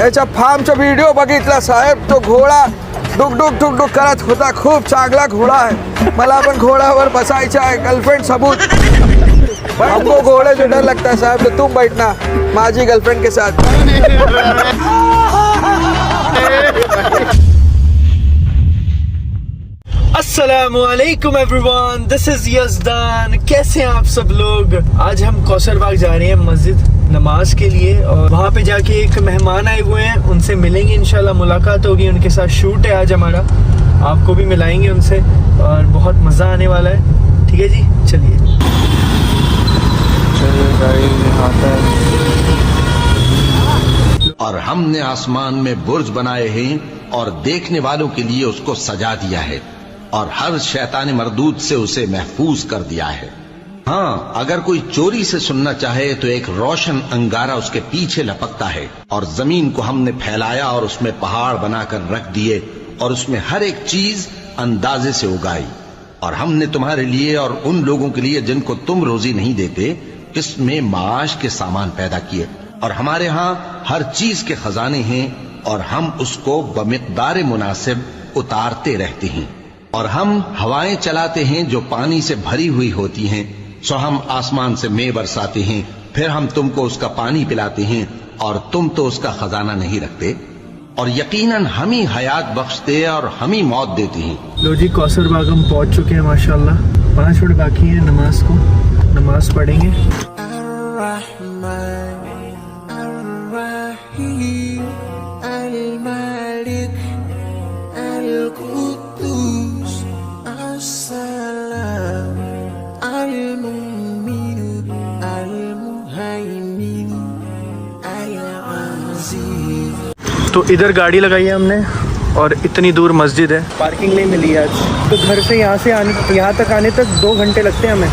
याच्या फार्मचा व्हिडिओ बघितला साहेब. तो घोडा डुक डुक डुक डुक करत होता. खूप चांगला घोडा आहे. मला पण घोड्यावर बसायचा आहे. गर्लफ्रेंड सबूत. हमको घोड़े से डर लगता है साहब, तो तुम बैठना माझी गर्लफ्रेंड के साथ. अस्सलामुअलैकुम एवरीवन, दिस इज यज़दान. कैसे हैं आप सब लोग? आज हम कौसर बाग जा रहे हैं मस्जिद नमाज के लिए, और वहाँ पे जाके एक मेहमान आए हुए हैं, उनसे मिलेंगे इंशाल्लाह. मुलाकात होगी, उनके साथ शूट है आज हमारा. आपको भी मिलाएंगे उनसे और बहुत मज़ा आने वाला है. ठीक है जी, चलिए. और हमने आसमान में बुर्ज बनाए हैं और देखने वालों के लिए उसको सजा दिया है और हर शैतान मरदूद से उसे महफूज कर दिया है. हाँ, अगर कोई चोरी से सुनना चाहे तो एक रोशन अंगारा उसके पीछे लपकता है. और जमीन को हमने फैलाया और उसमें पहाड़ बनाकर रख दिए और उसमें हर एक चीज अंदाजे से उगाई. और हमने तुम्हारे लिए और उन लोगों के लिए जिनको तुम रोजी नहीं देते इसमें माश के सामान पैदा किए. और हमारे यहाँ हर चीज के खजाने हैं और हम उसको बमिकदार मुनासिब उतारते रहते हैं. और हम हवाएं चलाते हैं जो पानी से भरी हुई होती हैं. सो हम आसमान से मेंह बरसाते हैं, फिर हम तुमको उसका पानी पिलाते हैं और तुम तो उसका खजाना नहीं रखते. और यकीनन हम ही हयात बख्शते और हम ही मौत देते हैं. लो जी, कौसर बाग हम पहुंच चुके हैं माशाल्लाह. 5 मिनट बाकी है नमाज को. नमाज पढ़ेंगे. तो इधर गाड़ी लगाई है हमने और इतनी दूर मस्जिद है. पार्किंग नहीं मिली आज, तो घर से यहाँ तक आने तक 2 घंटे लगते हैं हमें.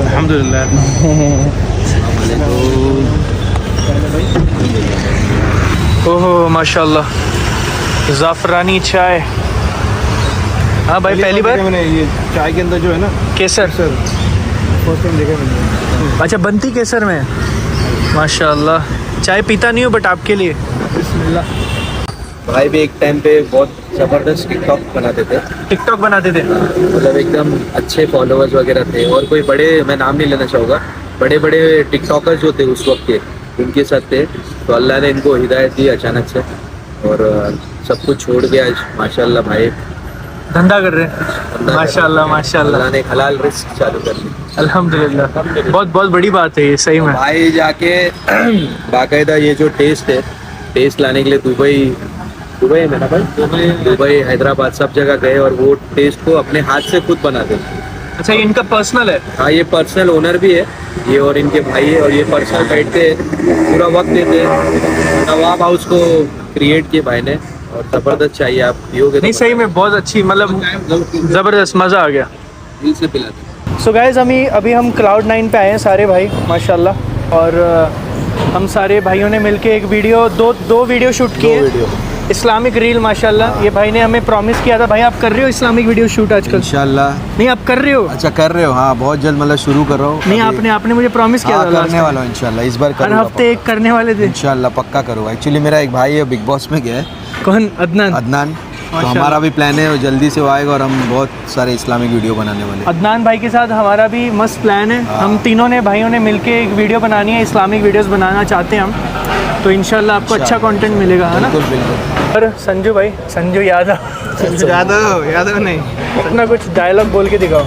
अल्हम्दुलिल्लाह. ओहो माशाल्लाह, ज़ाफ़रानी चाय. हाँ भाई, पहली बार मैंने ये चाय के अंदर जो है ना केसर फर्स्ट टाइम देखा मैंने. अच्छा, बनती केसर में. माशाल्लाह. चाय पीता नहीं हूँ बट आपके लिए. बिस्मिल्लाह. भाई भी एक टाइम पे बहुत ज़बरदस्त टिकटॉक बनाते थे. टिकटॉक बनाते थे, मतलब एकदम अच्छे फॉलोअर्स वगैरह थे. और कोई बड़े, मैं नाम नहीं लेना चाहूँगा, बड़े बड़े टिकटॉकर्स जो थे उस वक्त के, उनके साथ थे. तो अल्लाह ने इनको हिदायत दी अचानक से और सब कुछ छोड़ के आज माशाल्लाह भाई धंधा कर रहे हैं. माशाल्लाह माशाल्लाह. अल्लाह ने हलाल रिस्क चालू कर दी. अल्हम्दुलिल्लाह. बहुत बहुत बड़ी बात है ये, सही में. भाई जाके बाकायदा ये जो टेस्ट है, टेस्ट लाने के लिए दुबई में ना भाई, दुबई हैदराबाद सब जगह गए और वो टेस्ट को अपने हाथ से खुद बनाते हैं. अच्छा, ये इनका पर्सनल है? हाँ, ये पर्सनल ओनर भी है ये और इनके भाई है. और ये पर्सनल बैठते पूरा वक्त देते. नवाब हाउस को क्रिएट किए भाई ने और जबरदस्त चाहिए. आप पियोगे नहीं, सही में बहुत अच्छी, मतलब ज़बरदस्त, मज़ा आ गया. दिल से पिलाते. सो गाइज, अभी हम Cloud9 पे आए हैं सारे भाई माशाल्लाह. और हम सारे भाइयों ने मिलके एक वीडियो, दो वीडियो शूट किए. इस्लामिक रील माशाल्लाह. ये भाई ने हमें प्रॉमिस किया था. भाई, आप कर रहे हो इस्लामिक वीडियो शूट आजकल? इंशाल्लाह. नहीं, आप कर रहे हो? अच्छा, कर रहे हो? हाँ, बहुत जल्द मतलब शुरू कर रहा हूँ. नहीं, आपने मुझे प्रॉमिस किया था. करने वाला हूँ इंशाल्लाह. इस बार हर हफ्ते एक करने वाले थे. इंशाल्लाह पक्का करूँगा. एक्चुअली मेरा एक भाई है, बिग बॉस में गया है. कौन? अदनान. तो हमारा भी प्लान है, जल्दी से वो आएगा और हम बहुत सारे इस्लामिक वीडियो बनाने वाले हैं. अदनान भाई के साथ हमारा भी मस्त प्लान है. हम तीनों ने भाइयों ने मिलके एक वीडियो बनानी है, इस्लामिक वीडियोस बनाना चाहते हैं हम. तो इंशाल्लाह आपको अच्छा कंटेंट मिलेगा, है ना? बिल्कुल बिल्कुल। और संजू भाई, संजू यादव नहीं, अपना कुछ डायलॉग बोल के दिखाओ।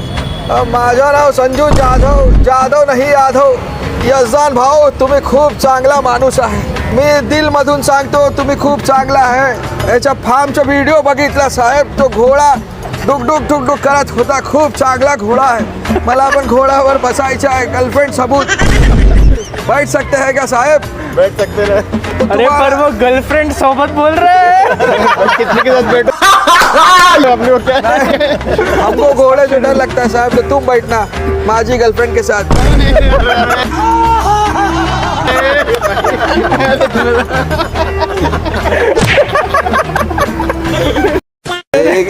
माझं नाव संजू जाधव, जाधव नाही यादव. यजदान भाऊ, तुम्ही खूप चांगला माणूस आहे. मी दिलमधून सांगतो, तुम्ही खूप चांगला आहे. याच्या फार्मचा व्हिडिओ बघितला साहेब. तो घोडा डुकडुक डुकडुक करत होता. खूप चांगला घोडा आहे. मला पण घोड्यावर बसायचं आहे. गर्लफ्रेंड सबूत बैठ सकते हैं क्या साहेब? बैठ सकते हैं। अरे पर वो गर्लफ्रेंड सोबत बोल रहे हैं। कितने के साथ बैठो? हमको घोड़े से डर लगता है साहब, तो तुम बैठना माझी गर्लफ्रेंड के साथ।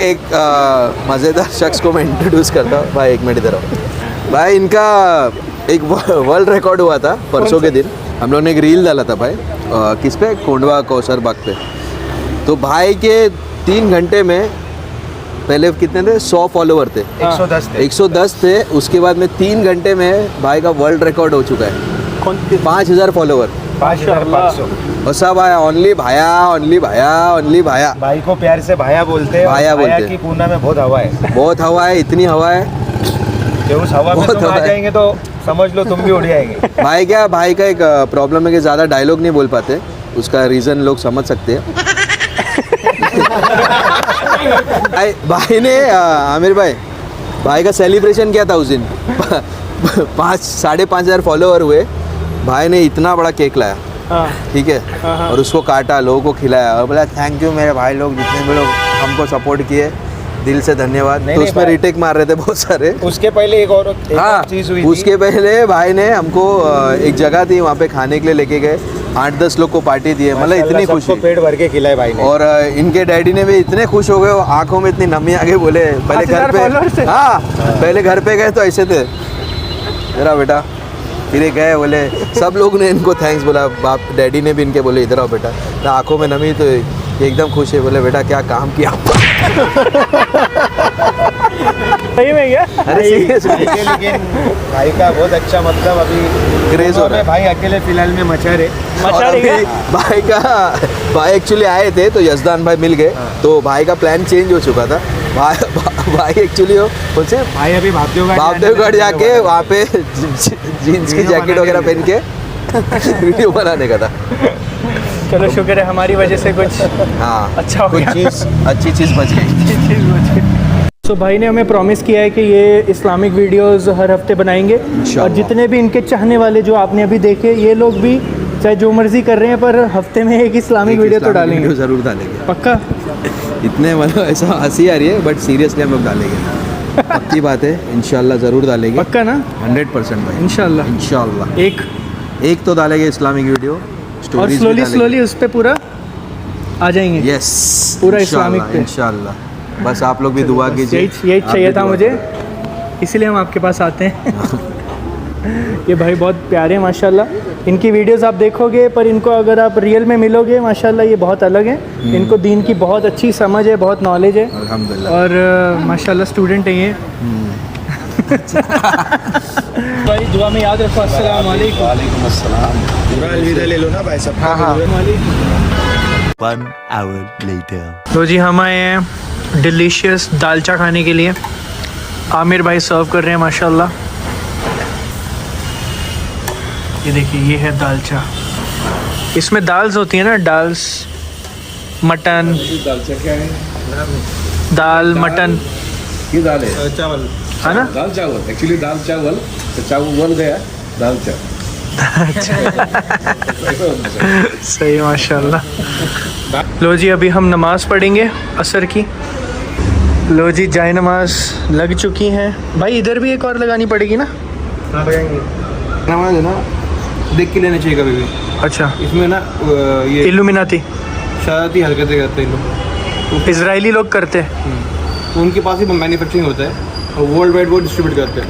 एक मज़ेदार शख्स को मैं इंट्रोड्यूस करता हूँ भाई, एक मिनट इधर आओ भाई। इनका एक वर्ल्ड रिकॉर्ड हुआ था परसों के दिन। हम लोगों ने एक रील डाला था भाई, किस पे, कोंडवा कौसर बाग पे। तो भाई के 3 घंटे में पहले कितने थे, 100 फॉलोवर थे, 110 थे। उसके बाद में 3 घंटे में भाई का वर्ल्ड रिकॉर्ड हो चुका है 5000 फॉलोवर, 5500। और सब आया ओनली भाया, ओनली भाया, ओनली भाया। भाई को प्यार से भाया बोलते हैं। भाया बोलते हैं। की पूना में बहुत हवा है, बहुत हवा है, इतनी हवा है कि उस हवा में बहुत तुम आ हवा है। जाएंगे तो समझ लो तुम भी उड़ जाएंगे। भाई क्या, भाई का एक प्रॉब्लम है कि ज़्यादा डायलॉग नहीं बोल पाते। उसका रीज़न लोग समझ सकते हैं। भाई ने आमिर भाई का सेलिब्रेशन किया था उस दिन। 5,500 फॉलोवर हुए। भाई ने इतना बड़ा केक लाया, ठीक है, और उसको काटा, लोगों को खिलाया और बोला थैंक यू मेरे भाई लोग, जितने भी लोग हमको सपोर्ट किए, दिल से धन्यवाद। नहीं, तो नहीं, उसमें भाई। रिटेक मार रहे थे बहुत सारे। उसके पहले एक और हाँ, चीज हुई उसके पहले भाई ने हमको एक जगह थी, वहाँ पे खाने के लिए लेके गए। 8-10 लोग को पार्टी दिए, मतलब इतनी खुशी। पेट भर के खिलाए भाई ने। और इनके डैडी ने भी इतने खुश हो गए, वो आंखों में इतनी नमी आ गई। बोले पहले घर 5000 followers पे, थे। हाँ पहले घर पे गए तो ऐसे थे, मेरा बेटा। फिर ये गए, बोले सब लोग ने इनको थैंक्स बोला। बाप डैडी ने भी इनके बोले इधर आओ बेटा। तो आंखों में नमी, तो ये एकदम खुश है। बोले बेटा क्या काम किया। सही में क्या? अरे seriously, लेकिन भाई का बहुत अच्छा, मतलब अभी क्रेज हो रहा है। भाई अकेले फिलहाल में मचा रहे। और अभी भाई एक्चुअली आए थे तो यजदान भाई मिल गए, तो भाई का प्लान चेंज हो चुका था। भाई एक्चुअली उनसे भाई अभी बापदेवगढ़ जाके वहाँ पे जीन्स की जैकेट वगैरह पहन के वीडियो बनाने का था। चलो शुक्र है हमारी वजह से कुछ हाँ, अच्छा हो कुछ गया। चीज़, अच्छी चीज़ बच गई। तो भाई ने हमें प्रॉमिस किया है कि ये इस्लामिक वीडियोस हर हफ्ते बनाएंगे, इंशाल्लाह। और जितने भी इनके चाहने वाले जो आपने अभी देखे, ये लोग भी चाहे जो मर्जी कर रहे हैं, पर हफ्ते में एक इस्लामिक वीडियो तो डालेंगे। वीडियो ज़रूर डालेंगे। पक्का? इतने मतलब ऐसा हंसी आ रही है, बट सीरियसली हम लोग डालेंगे। पक्की बात है, इंशाल्लाह ज़रूर डालेंगे। पक्का ना? 100% भाई, इंशाल्लाह। इंशाल्लाह एक तो डालेंगे इस्लामिक वीडियो, और स्टोरीज स्लोली उस पे पूरा आ जाएंगे। यस, पूरा इस्लामिक पे। इंशाल्लाह। बस आप लोग भी दुआ कीजिए। यही आप चाहिए भी था दुआ मुझे, करें। इसीलिए हम आपके पास आते हैं। ये भाई बहुत प्यारे हैं माशाल्लाह। इनकी वीडियोस आप देखोगे, पर इनको अगर आप रियल में मिलोगे माशाल्लाह ये बहुत अलग हैं। इनको दीन की बहुत अच्छी समझ है, बहुत नॉलेज है, अल्हम्दुलिल्लाह। और माशाल्लाह स्टूडेंट हैं ये। भाई दुआ में याद रखो। अस्सलाम वालेकुम। वालेकुम अस्सलाम। पूरा अलविदा ले लो ना भाई सब। हाँ हाँ। 1 hour later. तो जी हम आए हैं डिलीशियस दालचा खाने के लिए। आमिर भाई सर्व कर रहे हैं माशाल्लाह। ये देखिए, ये है दालचा। इसमें दाल्स होती है ना, दाल्स, मटन, दालचा क्या है? दाल मटन, ये दाल है, चावल। है ना? दाल चावल। एक्चुअली दाल चावल, तो चावल गया दाल चावल। सही माशाल्लाह। लो जी, अभी हम नमाज़ पढ़ेंगे असर की। लो जी, जाए नमाज लग चुकी हैं। भाई इधर भी एक और लगानी पड़ेगी ना? नमाज है ना, देख के लेना चाहिए कभी भी। अच्छा, इसमें ना ये इल्यूमिनाती शरारती हरकतें करते हैं लोग, इजरायली लोग करते हैं। तो उनके पास ही मैन्युफैक्चरिंग होता है और वर्ल्ड वाइड वो डिस्ट्रीब्यूट करते हैं।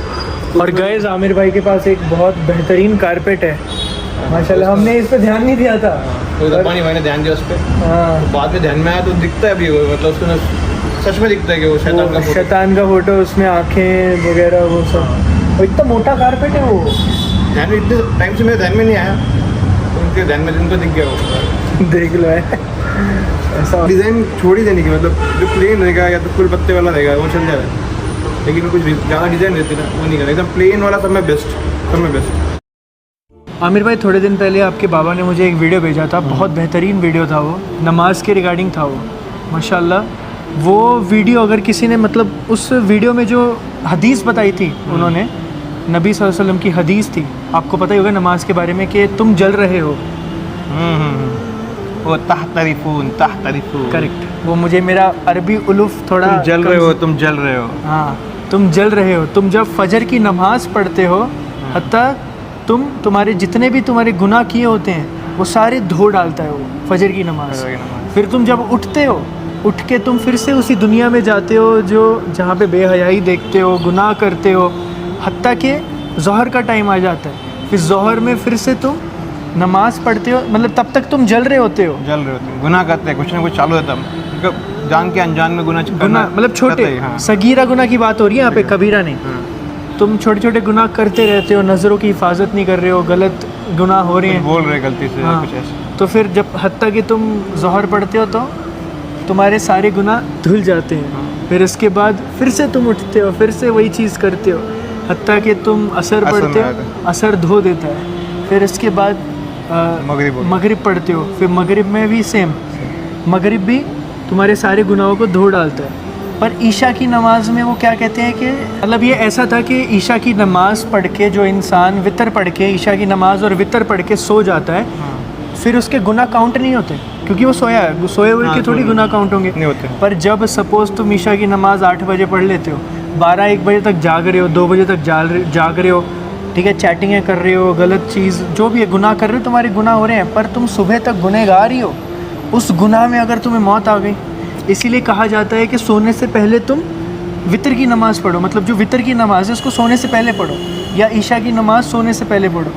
और गाइस, आमिर भाई के पास एक बहुत बेहतरीन कारपेट है माशाल्लाह। हमने इस पे ध्यान नहीं दिया था। तो पानी मैंने ध्यान दिया उस पर, हाँ, बाद में ध्यान में आया तो दिखता है अभी वो, मतलब उसको सच में दिखता है कि वो शैतान का वो फोटो। शैतान का फोटो, उसमें आंखें वगैरह वो सब। और इतना मोटा कारपेट है वो। ध्यान में इतने टाइम से मेरे ध्यान में नहीं आया, तो आपके ध्यान में जिनको दिख गया हो देख लो है ऐसा डिज़ाइन छोड़ ही देने की, मतलब जो प्लेन रहेगा या तो फुल पत्ते वाला रहेगा वो चल जाएगा, लेकिन कुछ ज़्यादा डिज़ाइन रहती है ना वो नहीं करेगा, एकदम प्लेन वाला सब में बेस्ट, सब में बेस्ट। आमिर भाई थोड़े दिन पहले आपके बाबा ने मुझे एक वीडियो भेजा था, बहुत बेहतरीन वीडियो था वो, नमाज के रिगार्डिंग था वो, माशाल्लाह। वो वीडियो अगर किसी ने मतलब उस वीडियो में जो हदीस बताई थी उन्होंने, नबी सल्लल्लाहु अलैहि वसल्लम की हदीस थी, आपको पता ही होगा नमाज के बारे में कि तुम जल रहे हो। वो तहतरिफून करेक्ट, वो मुझे मेरा अरबी उलूफ थोड़ा तुम जल रहे हो, तुम जल रहे हो। हाँ, तुम जल रहे हो। तुम जब फजर की नमाज पढ़ते हो, हत्ता तुम्हारे जितने भी तुम्हारे गुनाह किए होते हैं वो सारे धो डालता है वो फजर की नमाज। फिर तुम जब उठते हो, उठ के तुम फिर से उसी दुनिया में जाते हो जो जहाँ पे बेहयाई देखते हो, गुनाह करते हो, हत्ता कि ज़ोहर का टाइम आ जाता है, फिर ज़ोहर में फिर से तुम नमाज पढ़ते हो, मतलब तब तक तुम जल रहे होते हो। गुनाह करते हैं, कुछ ना कुछ चालू रहता है, जान के अनजान में गुनाह मतलब छोटे सगीरा गुनाह की बात हो रही है यहाँ पे, कबीरा नहीं। तुम छोटे छोटे गुनाह करते रहते हो, नज़रों की हिफाजत नहीं कर रहे हो, गलत गुनाह हो रहे हैं, बोल रहे गलती से हाँ। कुछ ऐसा। तो फिर जब हत्ता कि तुम ज़ोहर पढ़ते हो तो तुम्हारे सारे गुनाह धुल जाते हैं, फिर उसके बाद फिर से तुम उठते हो, फिर से वही चीज़ करते हो, हत्ता कि तुम असर पढ़ते हो, असर धो देता है, फिर उसके बाद मगरिब पढ़ते हो, फिर मगरिब में भी सेम, मगरिब भी तुम्हारे सारे गुनाहों को धो डालता है। पर ईशा की नमाज में वो क्या कहते हैं कि मतलब ये ऐसा था कि ईशा की नमाज पढ़ के जो इंसान वितर पढ़ के, ईशा की नमाज और वितर पढ़ के सो जाता है, फिर उसके गुनाह काउंट नहीं होते, क्योंकि वो सोया है, सोए हुए के थोड़ी गुनाह काउंट होंगे। पर जब सपोज़ तुम ईशा की नमाज 8 बजे पढ़ लेते हो, 12-1 बजे तक जाग रहे हो, 2 बजे तक जाग रहे हो, ठीक है, चैटिंगें कर रहे हो, गलत चीज़ जो भी है, गुनाह कर रहे हो, तुम्हारे गुनाह हो रहे हैं, पर तुम सुबह तक गुनहगार ही हो। उस गुनाह में अगर तुम्हें मौत आ गई, इसीलिए कहा जाता है कि सोने से पहले तुम वितर की नमाज़ पढ़ो, मतलब जो वितर की नमाज़ है उसको सोने से पहले पढ़ो, या ईशा की नमाज़ सोने से पहले पढ़ो।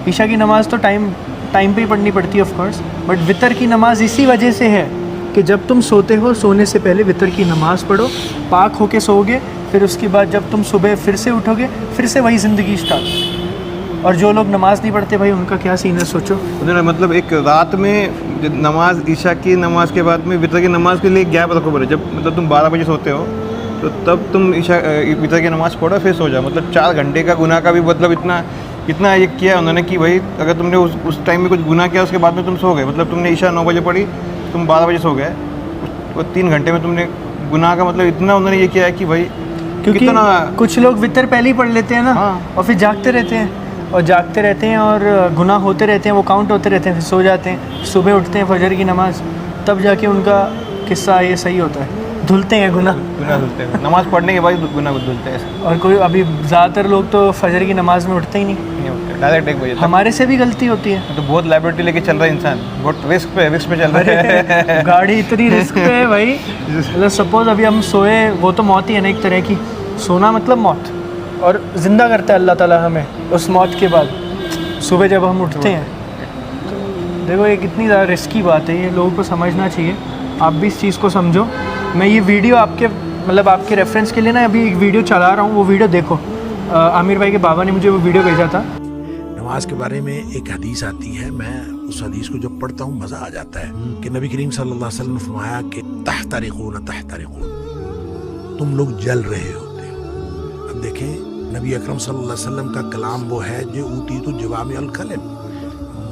ईशा की नमाज़ तो टाइम पे ही पढ़नी पड़ती है ऑफ कोर्स, बट वितर की नमाज़ इसी वजह से है कि जब तुम सोते हो, सोने से पहले वितर की नमाज़ पढ़ो, पाक होके सोओगे, फिर उसके बाद जब तुम सुबह फिर से उठोगे, फिर से वही ज़िंदगी स्टार्ट। और जो लोग नमाज़ नहीं पढ़ते भाई, उनका क्या सीन है सोचो। मतलब एक रात में नमाज, ईशा की नमाज के बाद में वितर की नमाज के लिए गैप रखो बोले, जब मतलब तुम 12 बजे सोते हो तो तब तुम ईशा वितर की नमाज पढ़ो, फिर सो जाओ, मतलब 4 घंटे का गुनाह का भी मतलब इतना ये किया उन्होंने कि भाई अगर तुमने उस टाइम में कुछ गुनाह किया, उसके बाद में तुम सो गए, मतलब तुमने ईशा 9 बजे पढ़ी, तुम 12 बजे सो गए, वो 3 घंटे में तुमने गुनाह का मतलब इतना उन्होंने ये किया है कि भाई, क्योंकि कुछ लोग वितर पहले ही पढ़ लेते हैं ना, और फिर जागते रहते हैं और गुनाह होते रहते हैं, वो काउंट होते रहते हैं, फिर सो जाते हैं, सुबह उठते हैं फजर की नमाज, तब जाके उनका किस्सा ये सही होता है, धुलते हैं गुनाह धुलते हैं, नमाज पढ़ने के बाद गुनाह धुलते हैं। और कोई अभी ज़्यादातर लोग तो फजर की नमाज में उठते ही नहीं उठते, डायरेक्ट 1 बजे। हमारे से भी गलती होती है, तो बहुत लाइबिलिटी लेके चल रहा है इंसान, बहुत रिस्क पे चल रहा है। गाड़ी इतनी रिस्क पे है भाई, मतलब सपोज अभी हम सोए, वो तो मौत ही है ना एक तरह की, सोना मतलब मौत, और ज़िंदा करता है अल्लाह ताला हमें उस मौत के बाद सुबह जब हम उठते हैं। तो देखो ये कितनी ज़्यादा रिस्की बात है, ये लोगों को समझना चाहिए, आप भी इस चीज़ को समझो। मैं ये वीडियो आपके रेफरेंस के लिए ना अभी एक वीडियो चला रहा हूँ, वो वीडियो देखो, आमिर भाई के बाबा ने मुझे वो वीडियो भेजा था। नमाज के बारे में एक हदीस आती है, मैं उस हदीस को जब पढ़ता हूँ मज़ा आ जाता है कि नबी करीम सल्लल्लाहु अलैहि वसल्लम ने फरमाया कि तहतरिकून, तुम लोग जल रहे होते हो। अब देखें, नबी अकरम सल्लल्लाहु अलैहि वसल्म का कलाम वो है जो ऊती तो जवामी अल कलम,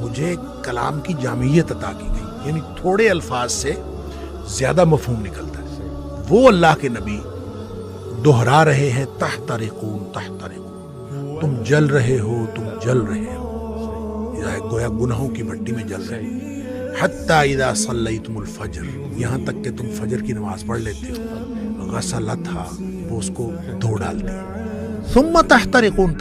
मुझे कलाम की जामियत अता की गई, यानी थोड़े अल्फाज से ज़्यादा मफहूम निकलता है। वो अल्लाह के नबी दोहरा रहे हैं तहतरिकून, तुम जल रहे हो, तुम जल रहे हो, गोया गुनाहों की भट्टी में जल रहे हो। हत्ता इदा सल्लैतुमुल फजर, यहाँ तक कि तुम फजर की नमाज पढ़ लेते हो, गसलतहा, वो उसको धो डालती है। सुम्मा तहतरिकून,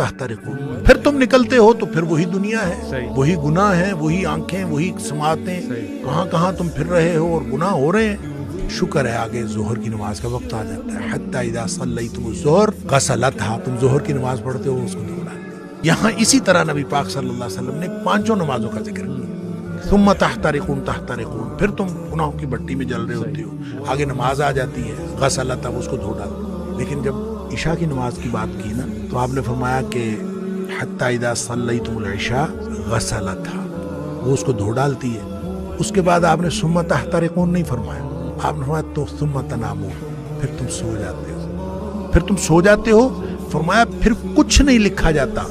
फिर तुम निकलते हो तो फिर वही दुनिया है, वही गुनाह है, वही आंखें, वही समातें, कहाँ तुम फिर रहे हो और गुनाह हो रहे हैं। शुक्र है आगे जोहर की नमाज का वक्त आ जाता है। हत्ता इदा सल्लैतुमुज़ ज़ोहर गसलतहा, तुम जोहर की नमाज पढ़ते हो, उसको धो डालते हो। यहाँ इसी तरह नबी पाक सल्लल्लाहु अलैहि वसल्लम ने 5 नमाजों का जिक्र किया। सुम्मा तहतरिकून, फिर तुम गुनाहों की भट्टी में जल रहे होते हो, आगे नमाज आ जाती है, गसलतहा, उसको धो डालते हो। लेकिन जब ईशा की नमाज की बात की ना, तो आपने फरमाया कि हत्ता इदा सल्लैतुमुल इशा गसलतहा, वो उसको धो डालती है। उसके बाद आपने सुम्मा तहतरिकून नहीं फरमाया, आपने फरमाया तो सुम्मा तनामून, फिर तुम सो जाते हो। फिर तुम सो जाते हो, फरमाया फिर कुछ नहीं लिखा जाता।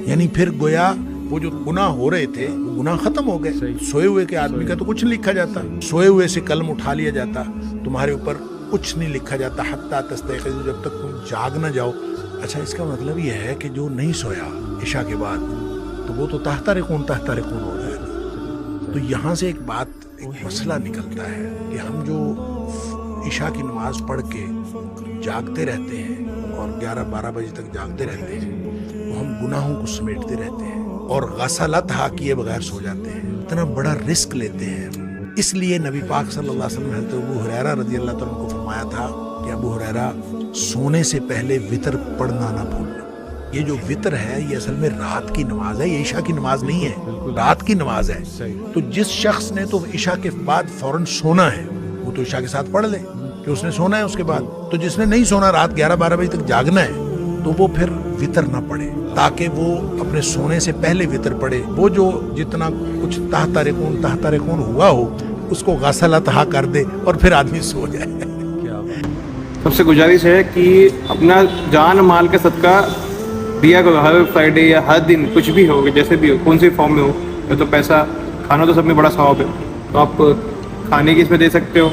यानी फिर गोया वो जो गुनाह हो रहे थे वो गुनाह खत्म हो गए। सोए हुए के आदमी का तो कुछ नहीं लिखा जाता, सोए हुए से कलम उठा लिया जाता, तुम्हारे ऊपर कुछ नहीं लिखा जाता हत्ता तस्तयक़िज़ू, जब तक तुम जाग ना जाओ। अच्छा, इसका मतलब यह है कि जो नहीं सोया इशा के बाद तो वो तो तहतरिकून हो रहा है। तो यहाँ से एक बात, एक मसला निकलता है कि हम जो इशा की नमाज पढ़ के जागते रहते हैं और 11-12 बजे तक जागते रहते हैं, वो हम गुनाहों को समेटते रहते हैं और गसलत किए बगैर सो जाते हैं। इतना बड़ा रिस्क लेते हैं। इसलिए नबी पाक सल्लल्लाहु अलैहि वसल्लम ने अबू हुरैरा रज़ियल्लाहु अन्हु को फरमाया था कि अबू हुरैरा, सोने से पहले वितर पढ़ना ना भूलना। ये जो वितर है ये असल में रात की नमाज है, ये इशा की नमाज नहीं है, रात की नमाज है। तो जिस शख्स ने तो इशा के बाद फौरन सोना है वो तो इशा के साथ पढ़ ले कि उसने सोना है उसके बाद। तो जिसने नहीं सोना, रात 11-12 बजे तक जागना है, तो वो फिर वितर ना पढ़े, ताकि वो अपने सोने से पहले वितर पढ़े। वो जो जितना कुछ तहतरिकून हुआ हो उसको गसलत कर दे और फिर आदमी सो जाए। सबसे गुजारिश है कि अपना जान माल का सदका दिया करो, हर फ्राइडे या हर दिन, कुछ भी हो, जैसे भी हो, कौन सी फॉर्म में हो। या तो पैसा, खाना तो सब में बड़ा सवाब है, तो आप खाने की इसमें दे सकते हो,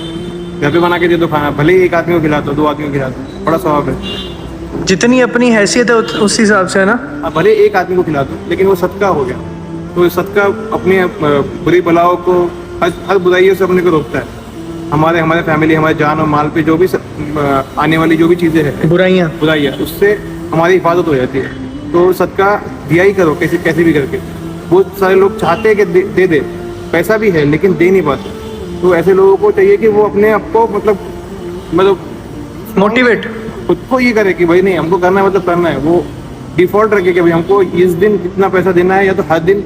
घर पे बना के दे दो खाना, भले ही एक आदमी को खिला दो, 2 आदमी को खिला दो, बड़ा सवाब है। जितनी अपनी हैसियत है उस हिसाब से है ना। आप भले एक आदमी को खिला दो, लेकिन वो सदका हो गया। तो सदका अपने बुरी बलाओं को, हर बुराइयों से अपने को रोकता है। हमारे फैमिली, हमारे जान और माल पे जो भी आने वाली जो भी चीज़ें हैं, बुराइयाँ, उससे हमारी हिफाजत हो जाती है। तो सदका दिया ही करो, कैसे भी करके। बहुत सारे लोग चाहते हैं कि दे पैसा भी है लेकिन दे नहीं पाते। तो ऐसे लोगों को चाहिए कि वो अपने आप को मतलब मोटिवेट खुद को ये करे कि भाई नहीं, हमको करना है, मतलब करना है। वो डिफॉल्ट रखे कि भाई हमको इस दिन इतना पैसा देना है, या तो हर दिन,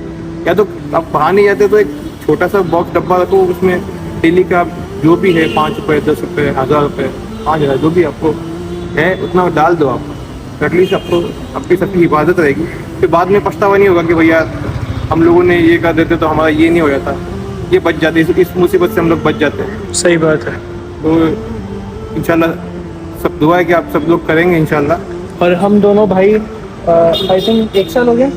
या तो आप बाहर नहीं जाते तो एक छोटा सा बॉक्स डब्बा रखो, उसमें डेली का जो भी है 5 रुपये, 10 रुपये, 1000 रुपये, 5000, जो भी आपको है उतना डाल दो आप। एटलीस्ट आपको अपनी सबकी हिफाजत रहेगी। फिर बाद में पछतावा नहीं होगा कि भैया हम लोगों ने ये कर देते तो हमारा ये नहीं हो जाता, ये बच जाते, इस मुसीबत से हम लोग बच जाते हैं। सही बात है। तो इंशाल्लाह सब दुआ है कि आप सब लोग करेंगे इंशाल्लाह। और हम दोनों भाई आई थिंक 1 साल हो गया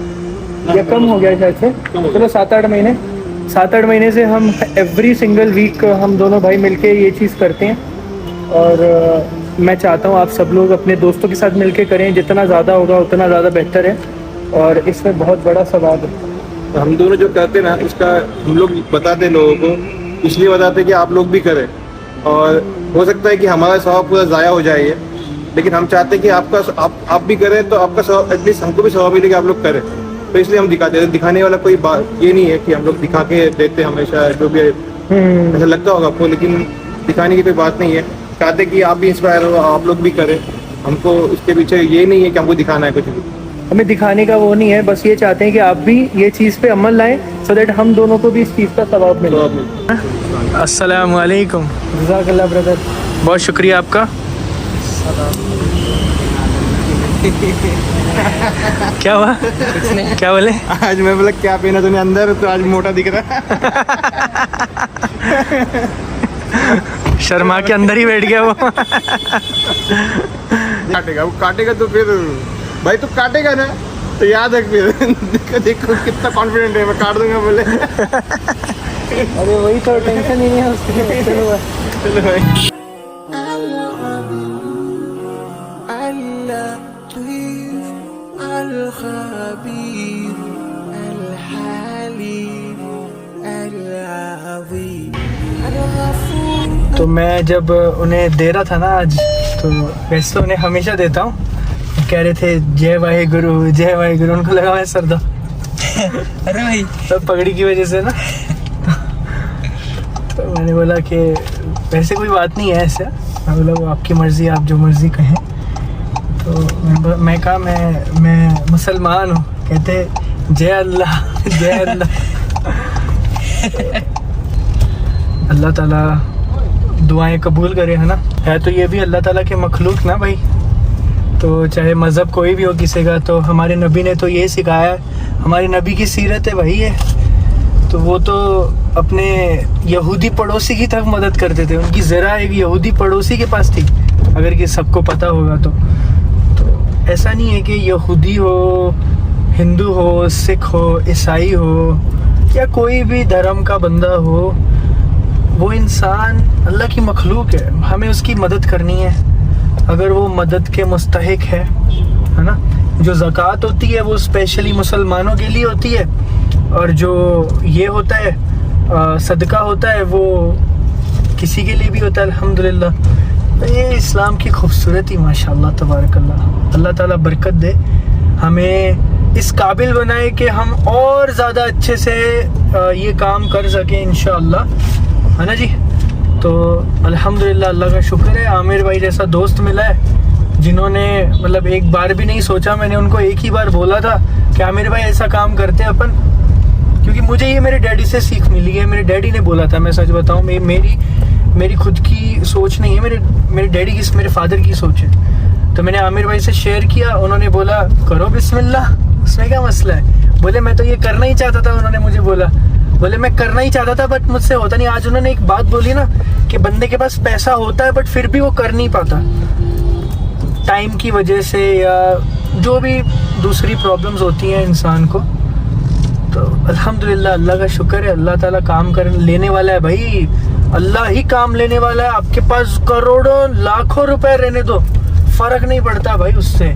या कम हो गया शायद से, चलो 7-8 महीने से हम एवरी सिंगल वीक हम दोनों भाई मिलके ये चीज़ करते हैं। और मैं चाहता हूँ आप सब लोग अपने दोस्तों के साथ मिलके करें, जितना ज़्यादा होगा उतना ज़्यादा बेहतर है और इसमें बहुत बड़ा सवाब है। तो हम दोनों जो करते ना, उसका हम लोग बताते लोगों को, इसलिए बताते कि आप लोग भी करें। और हो सकता है कि हमारा सवाब पूरा ज़ाया हो जाए, लेकिन हम चाहते हैं कि आप भी करें तो आपका सवाब, एटलीस्ट हमको भी सवाब मिले कि आप लोग करें। तो इसलिए हम दिखाते हैं। दिखाने वाला कोई बात ये नहीं है कि हम लोग दिखा के देते हमेशा, जो भी ऐसा लगता होगा आपको, लेकिन दिखाने की कोई बात नहीं है। चाहते कि आप भी इंस्पायर हो, आप लोग भी करें। हमको इसके पीछे ये नहीं है कि हमको दिखाना है कुछ भी, हमें दिखाने का वो नहीं है, बस ये चाहते हैं कि आप भी ये चीज़ पे अमल लाएं, सो दैट हम दोनों को भी इस चीज़ का सवाब मिले। अस्सलाम वालेकुम। जज़ाकल्लाह ब्रदर, बहुत शुक्रिया आपका। क्या हुआ? क्या बोले? आज मैं बोला क्या पहना तूने अंदर, तो आज मोटा दिख रहा शर्मा के अंदर ही बैठ गया वो। काटेगा तो फिर भाई, तू काटेगा ना तो याद रख, फिर देखो कितना कॉन्फिडेंट है, मैं काट दूंगा बोले। अरे वही तो टेंशन ही नहीं है उसके। चलो भाई। तो मैं जब उन्हें दे रहा था ना आज, तो वैसे तो उन्हें हमेशा देता हूँ, कह रहे थे जय वाहेगुरु, उनको लगा मैं सरदा। अरे भाई तो पगड़ी की वजह से ना, तो मैंने बोला कि वैसे कोई बात नहीं है ऐसा। मैं बोला वो आपकी मर्ज़ी, आप जो मर्ज़ी कहें। तो मैं कहा मैं मुसलमान हूँ। कहते जय अल्लाह, जय अल्लाह। अल्लाह ताला दुआएं कबूल करे, है ना। है तो ये भी अल्लाह ताला के मखलूक ना भाई, तो चाहे मज़हब कोई भी हो किसी का, तो हमारे नबी ने तो ये सिखाया है, हमारे नबी की सीरत है भाई ये। तो वो तो अपने यहूदी पड़ोसी की तक मदद करते थे। उनकी ज़रा एक यहूदी पड़ोसी के पास थी, अगर कि सबको पता होगा तो ऐसा नहीं है कि यहूदी हो, हिंदू हो, सिख हो, ईसाई हो या कोई भी धर्म का बंदा हो, वो इंसान अल्लाह की मखलूक है, हमें उसकी मदद करनी है अगर वो मदद के मुस्तहिक है ना। जो ज़कात होती है वो स्पेशली मुसलमानों के लिए होती है, और जो ये होता है सदका होता है वो किसी के लिए भी होता है। अल्हम्दुलिल्लाह, तो ये इस्लाम की खूबसूरती माशाअल्लाह तबारकल्लाह। अल्लाह ताला बरकत दे, हमें इस काबिल बनाए कि हम और ज़्यादा अच्छे से ये काम कर सकें इंशाअल्लाह, है ना जी। तो अल्हम्दुलिल्लाह, अल्लाह का शुक्र है आमिर भाई जैसा दोस्त मिला है जिन्होंने मतलब एक बार भी नहीं सोचा। मैंने उनको एक ही बार बोला था कि आमिर भाई ऐसा काम करते हैं अपन, क्योंकि मुझे ये मेरे डैडी से सीख मिली है। मेरे डैडी ने बोला था, मैं सच बताऊं, मेरी खुद की सोच नहीं है, मेरे डैडी की, मेरे फादर की सोच है। तो मैंने आमिर भाई से शेयर किया, उन्होंने बोला करो बिस्मिल्लाह, उसमें क्या मसला है। बोले मैं तो ये करना ही चाहता था, उन्होंने मुझे बोले मैं करना ही चाहता था बट मुझसे होता नहीं। आज उन्होंने एक बात बोली ना कि बंदे के पास पैसा होता है बट फिर भी वो कर नहीं पाता, टाइम की वजह से या जो भी दूसरी प्रॉब्लम्स होती हैं इंसान को। तो अल्हम्दुलिल्लाह, अल्लाह का शुक्र है, अल्लाह ताला काम कर लेने वाला है भाई, अल्लाह ही काम लेने वाला है। आपके पास करोड़ों लाखों रुपए रहने दो, फर्क नहीं पड़ता भाई उससे।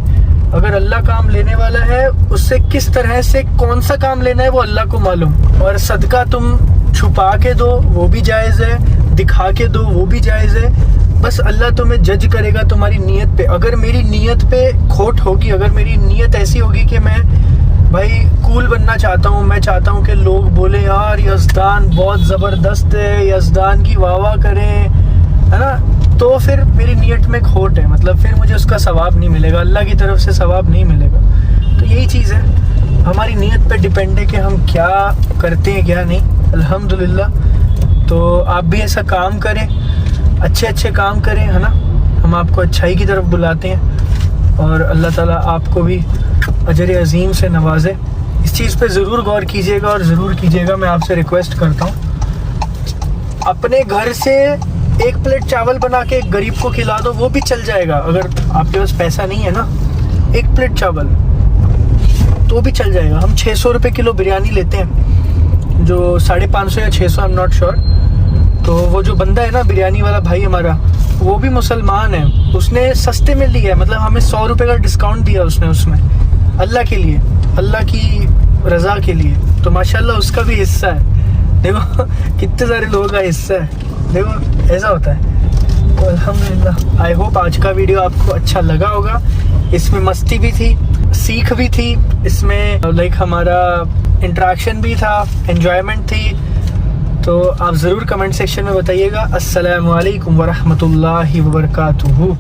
अगर अल्लाह काम लेने वाला है, उससे किस तरह से कौन सा काम लेना है वो अल्लाह को मालूम। और सदका तुम छुपा के दो वो भी जायज़ है, दिखा के दो वो भी जायज़ है, बस अल्लाह तुम्हें जज करेगा तुम्हारी नीयत पे। अगर मेरी नीयत पे खोट होगी, अगर मेरी नीयत ऐसी होगी कि मैं भाई कूल बनना चाहता हूँ, मैं चाहता हूँ कि लोग बोले यार यज़दान बहुत ज़बरदस्त है, यज़दान की वाह वाह करें, है ना, तो फिर मेरी नीयत में खोट है, मतलब फिर मुझे उसका सवाब नहीं मिलेगा, अल्लाह की तरफ से सवाब नहीं मिलेगा। तो यही चीज़ है, हमारी नीयत पे डिपेंड है कि हम क्या करते हैं क्या नहीं। अल्हम्दुलिल्लाह, तो आप भी ऐसा काम करें, अच्छे काम करें, है ना। हम आपको अच्छाई की तरफ बुलाते हैं और अल्लाह ताला आपको भी अजर अजीम से नवाजे। इस चीज़ पे ज़रूर गौर कीजिएगा और ज़रूर कीजिएगा, मैं आपसे रिक्वेस्ट करता हूँ। अपने घर से एक प्लेट चावल बना के एक गरीब को खिला दो, वो भी चल जाएगा। अगर आपके पास पैसा नहीं है ना, एक प्लेट चावल तो भी चल जाएगा। हम 600 रुपये किलो बिरयानी लेते हैं, जो 550 या 600, आई एम नॉट श्योर। तो वो जो बंदा है ना बिरयानी वाला भाई हमारा, वो भी मुसलमान है, उसने सस्ते में लिया है, मतलब हमें 100 रुपये का डिस्काउंट दिया उसने, उसमें अल्लाह के लिए, अल्लाह की रज़ा के लिए। तो माशाल्लाह उसका भी हिस्सा है। देखो कितने सारे लोगों का हिस्सा है, देखो ऐसा होता है। तो अल्हम्दुलिल्लाह, आई होप आज का वीडियो आपको अच्छा लगा होगा। इसमें मस्ती भी थी, सीख भी थी, इसमें लाइक हमारा इंटरेक्शन भी था, एंजॉयमेंट थी। तो आप ज़रूर कमेंट सेक्शन में बताइएगा। अस्सलामु अलैकुम वरहमतुल्लाहि वबरकातुहू।